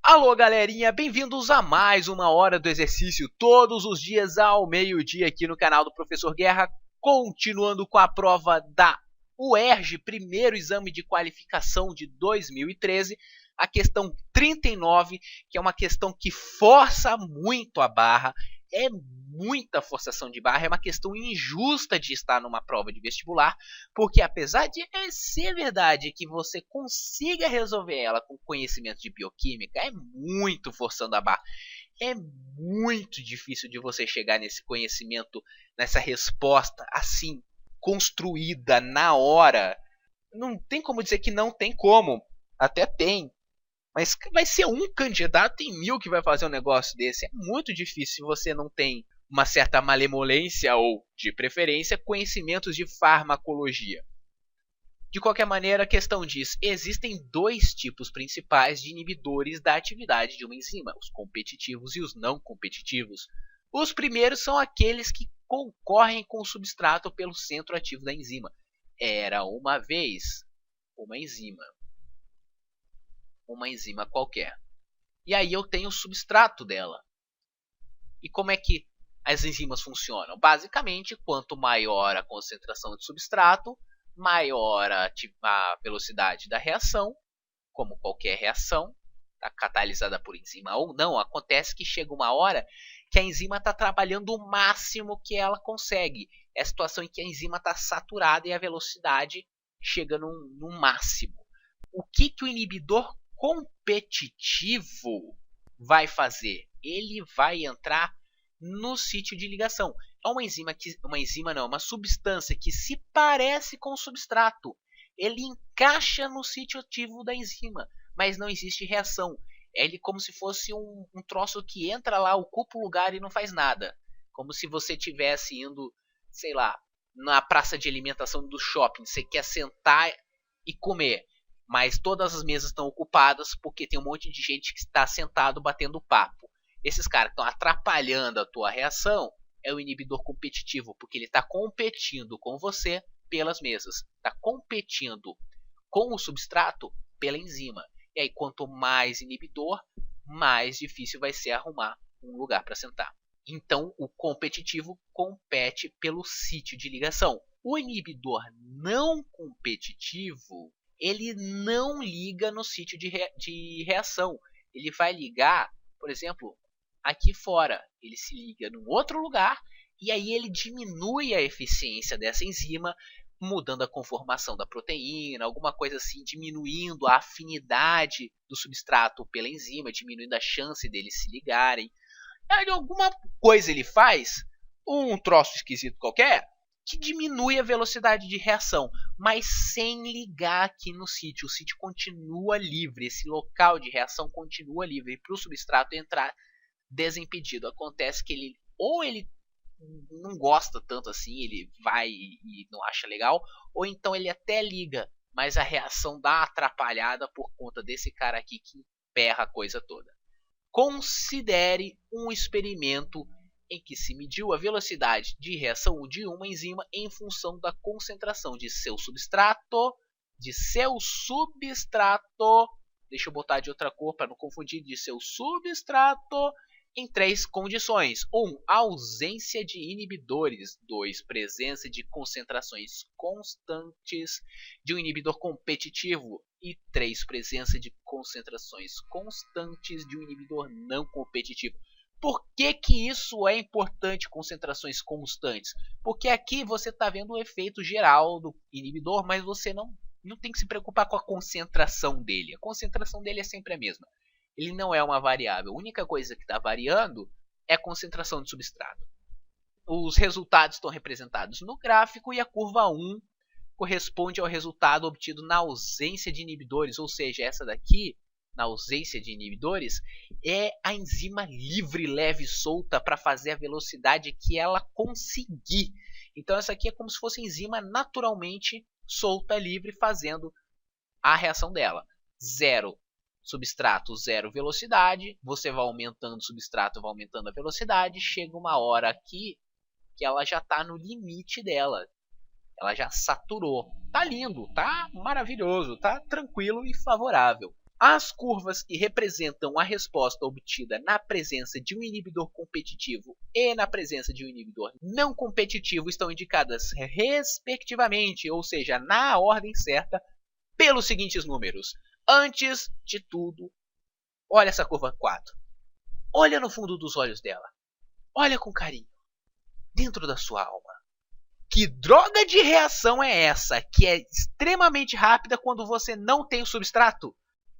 Alô, galerinha, bem-vindos a mais uma hora do exercício, todos os dias ao meio-dia aqui no canal do Professor Guerra, continuando com a prova da UERJ, primeiro exame de qualificação de 2013, a questão 39, que é uma questão que força muito a barra, é muita forçação de barra, é uma questão injusta de estar numa prova de vestibular, porque apesar de ser verdade que você consiga resolver ela com conhecimento de bioquímica, é muito forçando a barra. É muito difícil de você chegar nesse conhecimento, nessa resposta assim, construída na hora. Não tem como dizer que não tem como, até tem. Mas vai ser um candidato em 1000 que vai fazer um negócio desse. É muito difícil se você não tem uma certa malemolência ou, de preferência, conhecimentos de farmacologia. De qualquer maneira, a questão diz: existem dois tipos principais de inibidores da atividade de uma enzima, os competitivos e os não competitivos. Os primeiros são aqueles que concorrem com o substrato pelo centro ativo da enzima. Era uma vez uma enzima qualquer. E aí eu tenho o substrato dela. E como é que as enzimas funcionam? Basicamente, quanto maior a concentração de substrato, maior a velocidade da reação, como qualquer reação, tá catalisada por enzima ou não, acontece que chega uma hora que a enzima está trabalhando o máximo que ela consegue. É a situação em que a enzima está saturada e a velocidade chega no máximo. O que o inibidor competitivo vai fazer? Ele vai entrar no sítio de ligação. É uma substância que se parece com o substrato. Ele encaixa no sítio ativo da enzima, mas não existe reação. Ele como se fosse um troço que entra lá, ocupa o lugar e não faz nada. Como se você estivesse indo, sei lá, na praça de alimentação do shopping. Você quer sentar e comer, mas todas as mesas estão ocupadas porque tem um monte de gente que está sentado batendo papo. Esses caras estão atrapalhando a tua reação, é o inibidor competitivo, porque ele está competindo com você pelas mesas, está competindo com o substrato pela enzima. E aí, quanto mais inibidor, mais difícil vai ser arrumar um lugar para sentar. Então, o competitivo compete pelo sítio de ligação. O inibidor não competitivo, ele não liga no sítio de reação. Ele vai ligar, por exemplo, aqui fora. Ele se liga num outro lugar e aí ele diminui a eficiência dessa enzima, mudando a conformação da proteína, alguma coisa assim, diminuindo a afinidade do substrato pela enzima, diminuindo a chance deles se ligarem. Aí, alguma coisa ele faz, um troço esquisito qualquer, que diminui a velocidade de reação, mas sem ligar aqui no sítio. O sítio continua livre, esse local de reação continua livre para o substrato entrar desimpedido. Acontece que ele não gosta tanto assim, ele vai e não acha legal, ou então ele até liga, mas a reação dá atrapalhada por conta desse cara aqui que emperra a coisa toda. Considere um experimento em que se mediu a velocidade de reação de uma enzima em função da concentração de seu substrato, deixa eu botar de outra cor para não confundir, de seu substrato, em 3 condições. 1. Ausência de inibidores. 2. Presença de concentrações constantes de um inibidor competitivo. E 3. Presença de concentrações constantes de um inibidor não competitivo. Por que isso é importante, concentrações constantes? Porque aqui você está vendo o efeito geral do inibidor, mas você não tem que se preocupar com a concentração dele. A concentração dele é sempre a mesma. Ele não é uma variável. A única coisa que está variando é a concentração de substrato. Os resultados estão representados no gráfico e a curva 1 corresponde ao resultado obtido na ausência de inibidores, ou seja, essa daqui, na ausência de inibidores, é a enzima livre, leve e solta para fazer a velocidade que ela conseguir. Então essa aqui é como se fosse a enzima naturalmente solta, livre, fazendo a reação dela. 0 substrato, 0 velocidade, você vai aumentando o substrato, vai aumentando a velocidade, chega uma hora aqui que ela já está no limite dela, ela já saturou. Tá lindo, tá maravilhoso, tá tranquilo e favorável. As curvas que representam a resposta obtida na presença de um inibidor competitivo e na presença de um inibidor não competitivo estão indicadas respectivamente, ou seja, na ordem certa, pelos seguintes números. Antes de tudo, olha essa curva 4. Olha no fundo dos olhos dela. Olha com carinho. Dentro da sua alma. Que droga de reação é essa que é extremamente rápida quando você não tem o substrato?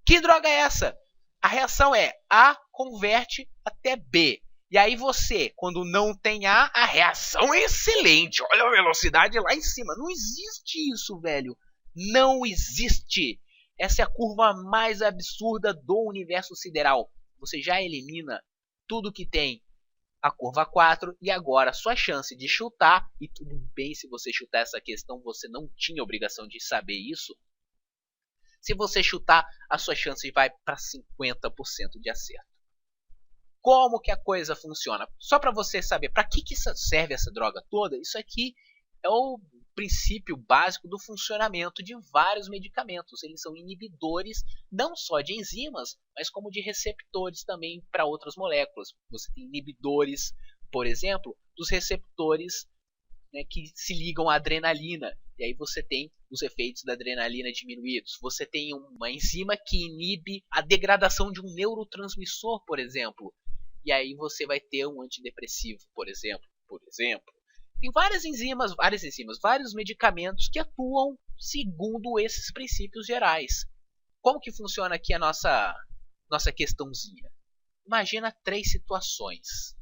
Que droga é essa? A reação é A converte até B. E aí você, quando não tem a reação é excelente. Olha a velocidade lá em cima. Não existe isso, velho. Não existe. Essa é a curva mais absurda do universo sideral. Você já elimina tudo que tem a curva 4 e agora sua chance de chutar, e tudo bem se você chutar essa questão, você não tinha obrigação de saber isso. Se você chutar, a sua chance vai para 50% de acerto. Como que a coisa funciona? Só para você saber para que serve essa droga toda, isso aqui é o princípio básico do funcionamento de vários medicamentos. Eles são inibidores não só de enzimas, mas como de receptores também para outras moléculas. Você tem inibidores, por exemplo, dos receptores, né, que se ligam à adrenalina. E aí você tem os efeitos da adrenalina diminuídos. Você tem uma enzima que inibe a degradação de um neurotransmissor, por exemplo. E aí você vai ter um antidepressivo, por exemplo. Tem várias enzimas, vários medicamentos que atuam segundo esses princípios gerais. Como que funciona aqui a nossa questãozinha? Imagina 3 situações.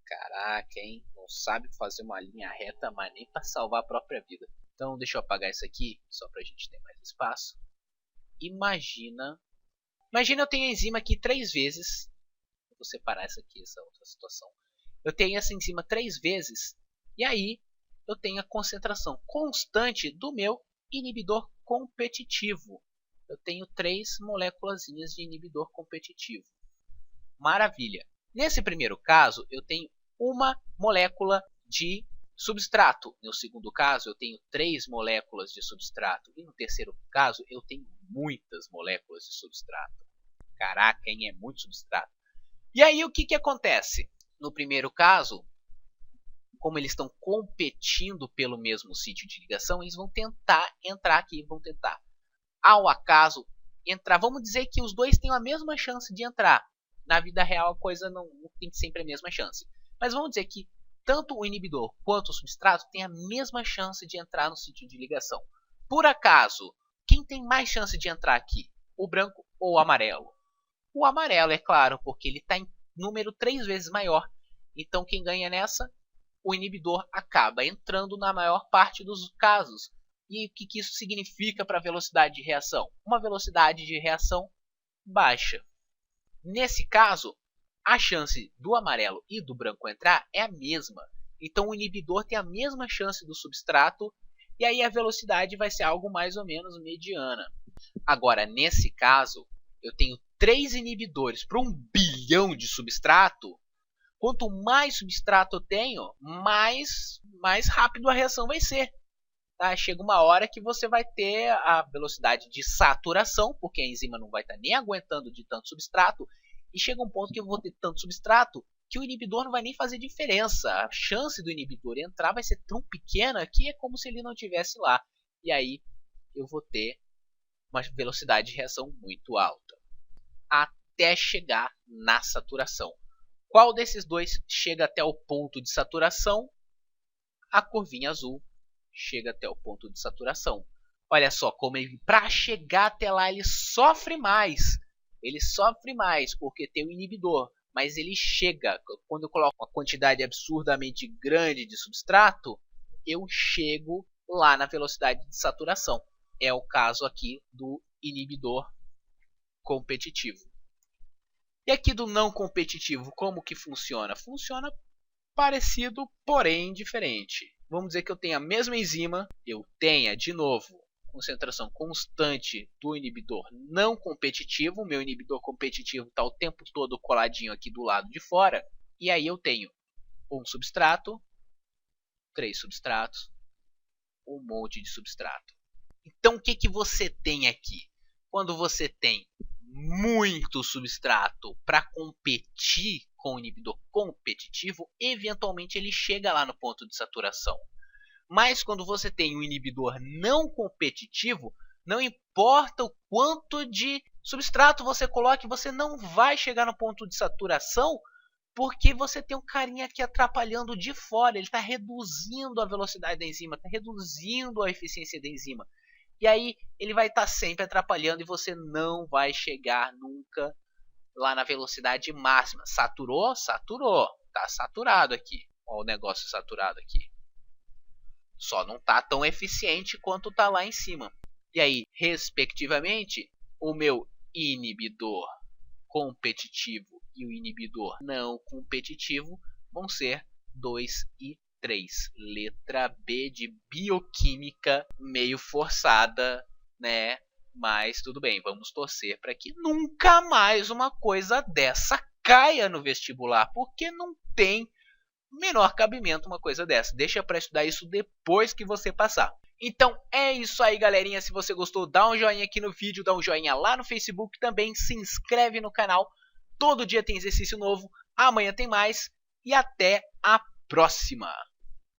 Caraca, hein? Não sabe fazer uma linha reta, mas nem para salvar a própria vida. Então deixa eu apagar isso aqui, só para a gente ter mais espaço. Imagina eu tenho a enzima aqui 3 vezes. Vou separar essa outra situação. Eu tenho essa enzima 3 vezes, e aí eu tenho a concentração constante do meu inibidor competitivo. Eu tenho 3 moléculazinhas de inibidor competitivo. Maravilha! Nesse primeiro caso, eu tenho uma molécula de substrato. No segundo caso, eu tenho 3 moléculas de substrato. E no terceiro caso, eu tenho muitas moléculas de substrato. Caraca, hein? É muito substrato. E aí, o que acontece? No primeiro caso, como eles estão competindo pelo mesmo sítio de ligação, eles vão tentar entrar aqui, ao acaso, entrar. Vamos dizer que os dois têm a mesma chance de entrar. Na vida real, a coisa não tem sempre a mesma chance. Mas vamos dizer que tanto o inibidor quanto o substrato têm a mesma chance de entrar no sítio de ligação. Por acaso, quem tem mais chance de entrar aqui? O branco ou o amarelo? O amarelo, é claro, porque ele está em número 3 vezes maior. Então quem ganha nessa? O inibidor acaba entrando na maior parte dos casos. E o que isso significa para a velocidade de reação? Uma velocidade de reação baixa. Nesse caso, a chance do amarelo e do branco entrar é a mesma. Então o inibidor tem a mesma chance do substrato, e aí a velocidade vai ser algo mais ou menos mediana. Agora, nesse caso, eu tenho 3 inibidores para 1 bilhão de substrato. Quanto mais substrato eu tenho, mais rápido a reação vai ser. Tá? Chega uma hora que você vai ter a velocidade de saturação, porque a enzima não vai estar nem aguentando de tanto substrato, e chega um ponto que eu vou ter tanto substrato que o inibidor não vai nem fazer diferença. A chance do inibidor entrar vai ser tão pequena que é como se ele não estivesse lá. E aí eu vou ter uma velocidade de reação muito alta, até chegar na saturação. Qual desses dois chega até o ponto de saturação? A curvinha azul chega até o ponto de saturação. Olha só como ele, para chegar até lá, ele sofre mais. Ele sofre mais porque tem o inibidor, mas ele chega. Quando eu coloco uma quantidade absurdamente grande de substrato, eu chego lá na velocidade de saturação. É o caso aqui do inibidor competitivo. E aqui do não competitivo, como que funciona? Funciona parecido, porém diferente. Vamos dizer que eu tenho a mesma enzima, eu tenha, de novo, concentração constante do inibidor não competitivo. O meu inibidor competitivo está o tempo todo coladinho aqui do lado de fora. E aí eu tenho um substrato, 3 substratos, um monte de substrato. Então o que você tem aqui? Quando você tem muito substrato para competir com o inibidor competitivo, eventualmente ele chega lá no ponto de saturação. Mas quando você tem um inibidor não competitivo, não importa o quanto de substrato você coloque, você não vai chegar no ponto de saturação, porque você tem um carinha aqui atrapalhando de fora. Ele está reduzindo a velocidade da enzima, está reduzindo a eficiência da enzima. E aí ele vai estar sempre atrapalhando e você não vai chegar nunca lá na velocidade máxima. Saturou? Saturou. Está saturado aqui. Olha o negócio saturado aqui. Só não está tão eficiente quanto está lá em cima. E aí, respectivamente, o meu inibidor competitivo e o inibidor não competitivo vão ser 2 e 3. Letra B de bioquímica, meio forçada, né? Mas tudo bem, vamos torcer para que nunca mais uma coisa dessa caia no vestibular, porque não tem menor cabimento uma coisa dessa. Deixa para estudar isso depois que você passar. Então é isso aí, galerinha. Se você gostou, dá um joinha aqui no vídeo, dá um joinha lá no Facebook também, se inscreve no canal. Todo dia tem exercício novo, amanhã tem mais e até a próxima!